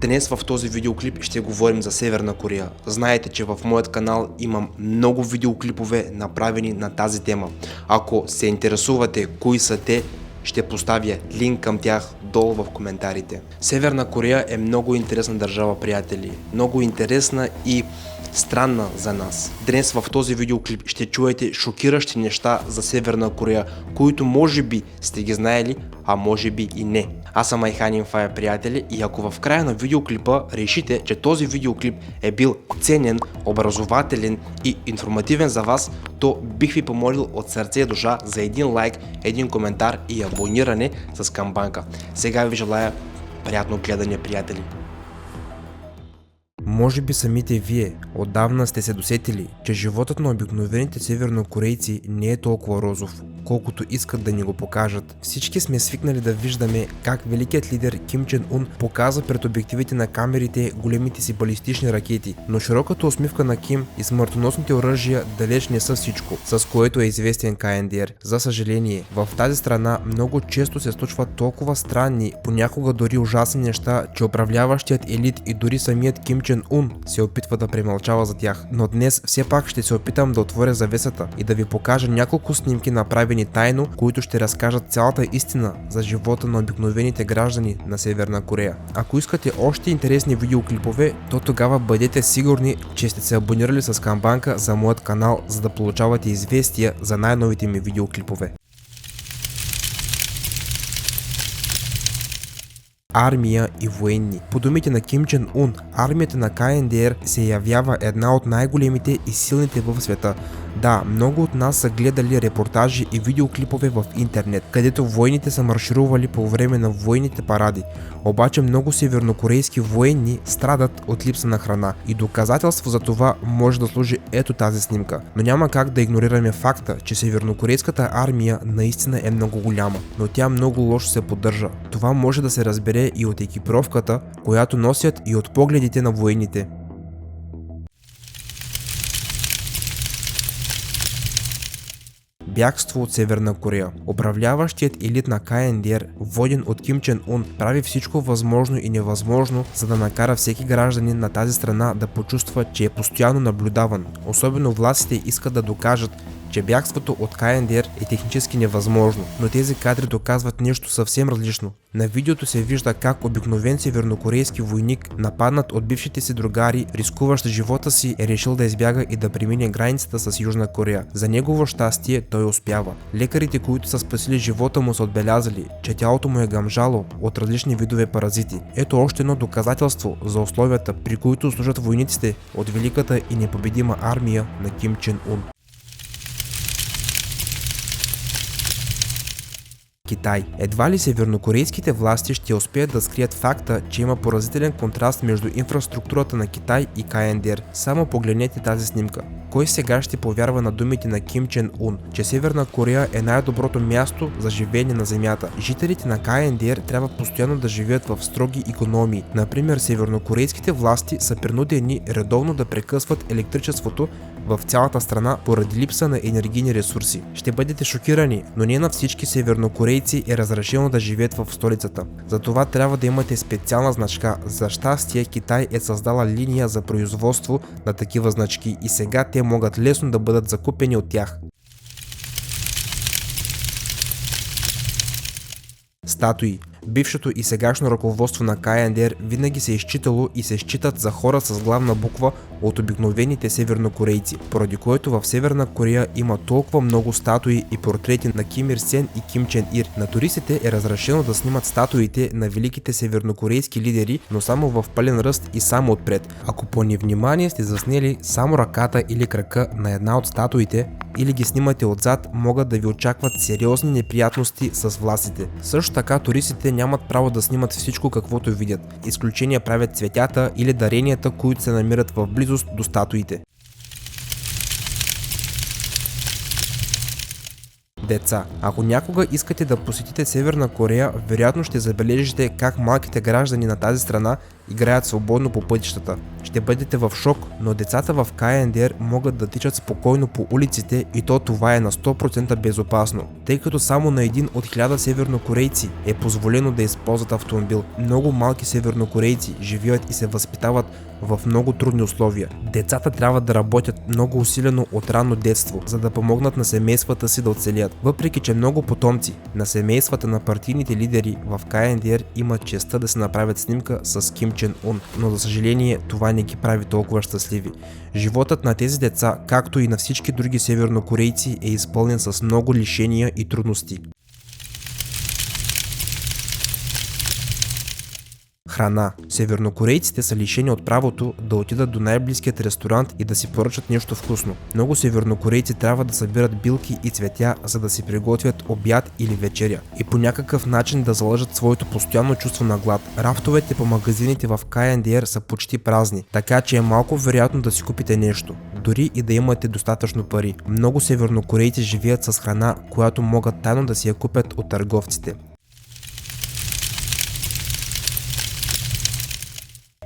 Днес в този видеоклип ще говорим за Северна Корея. Знаете, че в моят канал имам много видеоклипове направени на тази тема. Ако се интересувате кои са те, ще поставя линк към тях долу в коментарите. Северна Корея е много интересна държава, приятели. Много интересна и странна за нас. Днес в този видеоклип ще чуете шокиращи неща за Северна Корея, които може би сте ги знаели, а може би и не. Аз съм Айхан Инфая, приятели, и ако в края на видеоклипа решите, че този видеоклип е бил ценен, образователен и информативен за вас, то бих ви помолил от сърце и душа за един лайк, един коментар и абониране с камбанка. Сега ви желая приятно гледане, приятели. Може би самите вие отдавна сте се досетили, че животът на обикновените севернокорейци не е толкова розов, колкото искат да ни го покажат. Всички сме свикнали да виждаме как великият лидер Ким Чен Ун показва пред обективите на камерите големите си балистични ракети, но широката усмивка на Ким и смъртоносните оръжия далеч не са всичко, с което е известен КНДР. За съжаление, в тази страна много често се случват толкова странни, понякога дори ужасни неща, че управляващият елит и дори самият Ким Чен Ун се опитва да премълчава за тях. Но днес все пак ще се опитам да отворя завесата и да ви покажа няколко снимки, направени тайно, които ще разкажат цялата истина за живота на обикновените граждани на Северна Корея. Ако искате още интересни видеоклипове, то тогава бъдете сигурни, че сте се абонирали с камбанка за моят канал, за да получавате известия за най-новите ми видеоклипове. Армия и военни. По думите на Ким Чен Ун, армията на КНДР се явява една от най-големите и силните в света. Да, много от нас са гледали репортажи и видеоклипове в интернет, където военните са марширували по време на военните паради. Обаче много севернокорейски военни страдат от липса на храна и доказателство за това може да служи ето тази снимка. Но няма как да игнорираме факта, че севернокорейската армия наистина е много голяма, но тя много лошо се поддържа. Това може да се разбере и от екипировката, която носят, и от погледите на военните. Бягство от Северна Корея. Управляващият елит на КНДР, воден от Ким Чен Ун, прави всичко възможно и невъзможно, за да накара всеки гражданин на тази страна да почувства, че е постоянно наблюдаван. Особено властите искат да докажат, че бягството от КНДР е технически невъзможно, но тези кадри доказват нещо съвсем различно. На видеото се вижда как обикновен севернокорейски войник, нападнат от бившите си другари, рискуващ живота си, е решил да избяга и да премине границата с Южна Корея. За негово щастие той успява. Лекарите, които са спасили живота му, са отбелязали, че тялото му е гъмжало от различни видове паразити. Ето още едно доказателство за условията, при които служат войниците от великата и непобедима армия на Ким Чен Ун. Китай. Едва ли севернокорейските власти ще успеят да скрият факта, че има поразителен контраст между инфраструктурата на Китай и КНДР. Само погледнете тази снимка. Кой сега ще повярва на думите на Ким Чен Ун, че Северна Корея е най-доброто място за живеене на Земята? Жителите на КНДР трябва постоянно да живеят в строги икономии. Например, севернокорейските власти са принудени редовно да прекъсват електричеството в цялата страна поради липса на енергийни ресурси. Ще бъдете шокирани, но не на всички севернокорейци е разрешено да живеят в столицата. Затова трябва да имате специална значка. За щастие, Китай е създала линия за производство на такива значки и сега те могат лесно да бъдат закупени от тях. Статуи. Бившето и сегашно ръководство на КНДР винаги се е считало и се считат за хора с главна буква от обикновените севернокорейци, поради което в Северна Корея има толкова много статуи и портрети на Ким Ир Сен и Ким Чен Ир. На туристите е разрешено да снимат статуите на великите севернокорейски лидери, но само в пълен ръст и само отпред. Ако по невнимание сте заснели само ръката или крака на една от статуите, или ги снимате отзад, могат да ви очакват сериозни неприятности с властите. Също така туристите нямат право да снимат всичко каквото видят. Изключения правят цветята или даренията, които се намират в близост до статуите. Деца. Ако някога искате да посетите Северна Корея, вероятно ще забележите как малките граждани на тази страна играят свободно по пътищата. Ще бъдете в шок, но децата в КНДР могат да тичат спокойно по улиците и това е на 100% безопасно, тъй като само на един от 1000 севернокорейци е позволено да използват автомобил. Много малки севернокорейци живеят и се възпитават в много трудни условия. Децата трябва да работят много усилено от ранно детство, за да помогнат на семействата си да оцелят. Въпреки че много потомци на семействата на партийните лидери в КНДР имат честта да се направят снимка с Ким Чен Ун, но за съжаление това не ги прави толкова щастливи. Животът на тези деца, както и на всички други севернокорейци, е изпълнен с много лишения и трудности. Храна. Севернокорейците са лишени от правото да отидат до най-близкият ресторант и да си поръчат нещо вкусно. Много севернокорейци трябва да събират билки и цветя, за да си приготвят обяд или вечеря и по някакъв начин да залъжат своето постоянно чувство на глад. Рафтовете по магазините в КНДР са почти празни, така че е малко вероятно да си купите нещо, дори и да имате достатъчно пари. Много севернокорейци живеят с храна, която могат тайно да си я купят от търговците.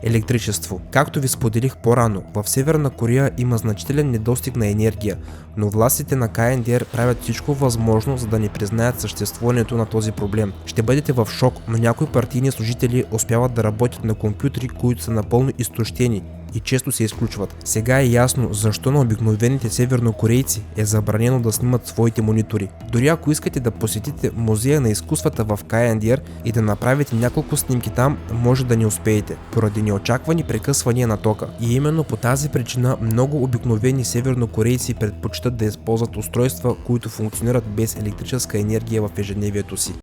Електричество. Както ви споделих по-рано, в Северна Корея има значителен недостиг на енергия, но властите на КНДР правят всичко възможно, за да не признаят съществуването на този проблем. Ще бъдете в шок, но някои партийни служители успяват да работят на компютри, които са напълно изтощени и често се изключват. Сега е ясно защо на обикновените севернокорейци е забранено да снимат своите монитори. Дори ако искате да посетите музея на изкуствата в КНДР и да направите няколко снимки там, може да не успеете, поради неочаквани прекъсвания на тока. И именно по тази причина много обикновени севернокорейци предпочитат да използват устройства, които функционират без електрическа енергия в ежедневието си.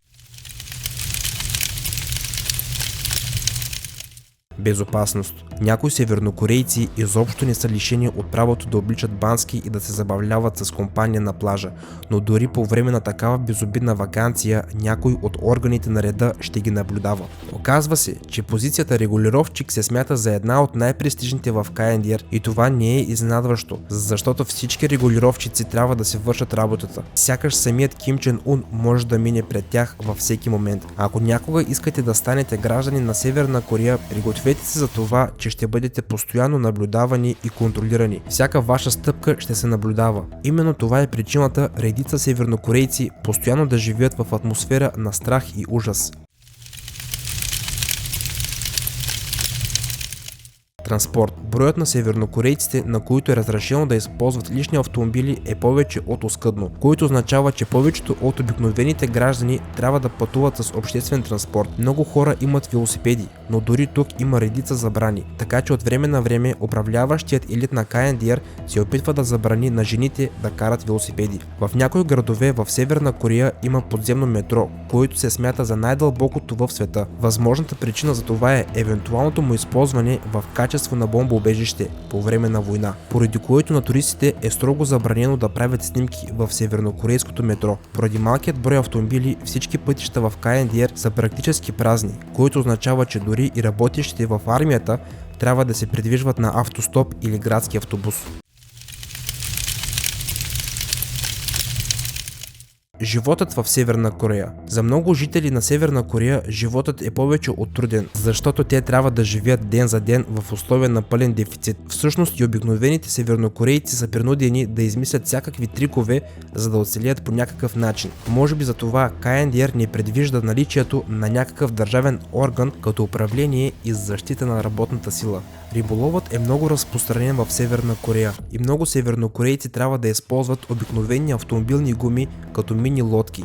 Безопасност. Някои севернокорейци изобщо не са лишени от правото да обличат бански и да се забавляват с компания на плажа, но дори по време на такава безобидна ваканция някой от органите на реда ще ги наблюдава. Оказва се, че позицията регулировчик се смята за една от най-престижните в КНДР и това не е изненадващо, защото всички регулировчици трябва да се вършат работата. Сякаш самият Ким Чен Ун може да мине пред тях във всеки момент. Ако някога искате да станете граждани на Северна Корея, пригответе се за това, че ще бъдете постоянно наблюдавани и контролирани. Всяка ваша стъпка ще се наблюдава. Именно това е причината редица севернокорейци постоянно да живеят в атмосфера на страх и ужас. Транспорт. Броят на севернокорейците, на които е разрешено да използват лични автомобили, е повече от оскъдно, което означава, че повечето от обикновените граждани трябва да пътуват с обществен транспорт. Много хора имат велосипеди, но дори тук има редица забрани, така че от време на време управляващият елит на КНДР се опитва да забрани на жените да карат велосипеди. В някои градове в Северна Корея има подземно метро, което се смята за най-дълбокото в света. Възможната причина за това е евентуалното му използване в качество на бомбоубежище по време на война, поради което на туристите е строго забранено да правят снимки в севернокорейското метро. Поради малкият брой автомобили, всички пътища в КНДР са практически празни, което означава, че дори и работещите в армията трябва да се придвижват на автостоп или градски автобус. Животът в Северна Корея. За много жители на Северна Корея животът е повече от труден, защото те трябва да живеят ден за ден в условия на пълен дефицит. Всъщност и обикновените севернокорейци са принудени да измислят всякакви трикове, за да оцелят по някакъв начин. Може би за това КНДР не предвижда наличието на някакъв държавен орган като управление и защита на работната сила. Риболовът е много разпространен в Северна Корея и много севернокорейци трябва да използват обикновени автомобилни гуми като мини лодки.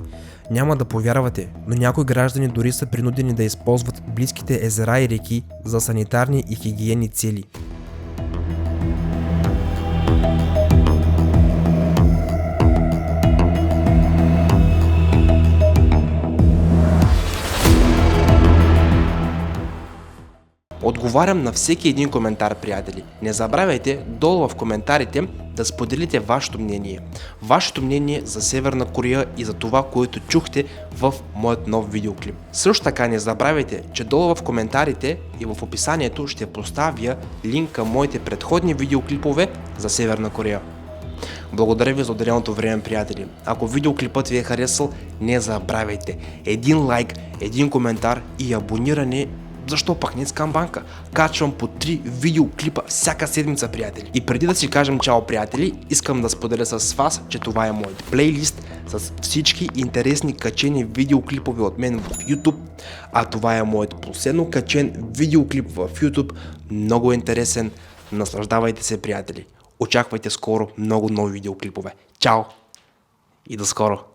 Няма да повярвате, но някои граждани дори са принудени да използват близките езера и реки за санитарни и хигиенни цели. Отговарям на всеки един коментар, приятели. Не забравяйте долу в коментарите да споделите вашето мнение. Вашето мнение за Северна Корея и за това, което чухте в моят нов видеоклип. Също така не забравяйте, че долу в коментарите и в описанието ще поставя линк към моите предходни видеоклипове за Северна Корея. Благодаря ви за отделеното време, приятели. Ако видеоклипът ви е харесал, не забравяйте един лайк, един коментар и абониране Защо пък не искам банка? Качвам по 3 видеоклипа всяка седмица, приятели. И преди да си кажем чао, приятели, искам да споделя с вас, че това е моят плейлист с всички интересни качени видеоклипове от мен в YouTube. А това е моят последно качен видеоклип в YouTube. Много интересен. Наслаждавайте се, приятели. Очаквайте скоро много нови видеоклипове. Чао! И до скоро!